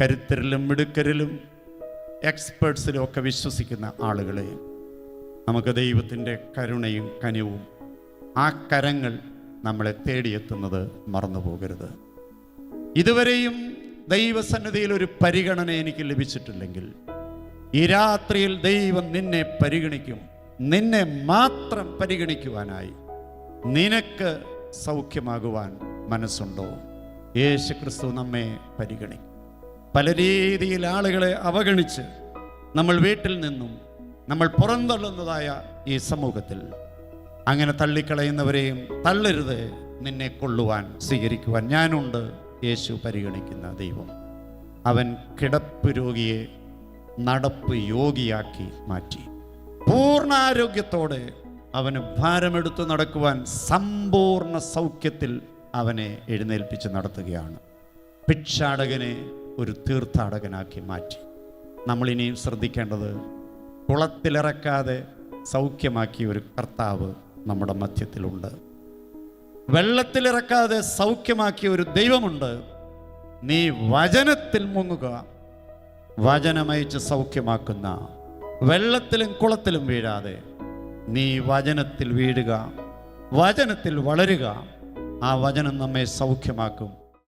കരുത്തരിലും മിടുക്കരിലും എക്സ്പേർട്സിലും ഒക്കെ വിശ്വസിക്കുന്ന ആളുകളെ നമുക്ക് ദൈവത്തിൻ്റെ കരുണയും കനിവും ആ കരങ്ങൾ നമ്മളെ തേടിയെത്തുന്നത് മറന്നു പോകരുത്. ഇതുവരെയും ദൈവസന്നിധിയിൽ ഒരു പരിഗണന എനിക്ക് ലഭിച്ചിട്ടില്ലെങ്കിൽ ഈ രാത്രിയിൽ ദൈവം നിന്നെ പരിഗണിക്കും. നിന്നെ മാത്രം പരിഗണിക്കുവാനായി നിനക്ക് സൗഖ്യമാകുവാൻ മനസ്സുണ്ടോ? യേശു ക്രിസ്തു നമ്മെ പരിഗണിക്കും. പല രീതിയിൽ ആളുകളെ അവഗണിച്ച് നമ്മൾ വീട്ടിൽ നിന്നും നമ്മൾ പുറന്തള്ളുന്നതായ ഈ സമൂഹത്തിൽ അങ്ങനെ തള്ളിക്കളയുന്നവരെയും തള്ളരുത്. നിന്നെ കൊള്ളുവാൻ സ്വീകരിക്കുവാൻ ഞാനുണ്ട്. യേശു പരിഗണിക്കുന്ന ദൈവം. അവൻ കിടപ്പ് രോഗിയെ നടപ്പ് യോഗിയാക്കി മാറ്റി. പൂർണ്ണാരോഗ്യത്തോടെ അവന് ഭാരമെടുത്ത് നടക്കുവാൻ സമ്പൂർണ്ണ സൗഖ്യത്തിൽ അവനെ എഴുന്നേൽപ്പിച്ച് നടത്തുകയാണ്. ഭിക്ഷാടകനെ ഒരു തീർത്ഥാടകനാക്കി മാറ്റി. നമ്മളിനിയും ശ്രദ്ധിക്കേണ്ടത്, കുളത്തിലിറക്കാതെ സൗഖ്യമാക്കിയ ഒരു കർത്താവ് നമ്മുടെ മധ്യത്തിലുണ്ട്. വെള്ളത്തിലിറക്കാതെ സൗഖ്യമാക്കിയ ഒരു ദൈവമുണ്ട്. നീ വചനത്തിൽ മുങ്ങുക. വചനമയച്ച് സൗഖ്യമാക്കുന്ന, വെള്ളത്തിലും കുളത്തിലും വീഴാതെ നീ വചനത്തിൽ വീഴുക, വചനത്തിൽ വളരുക. ആ വചനം നമ്മെ സൗഖ്യമാക്കും.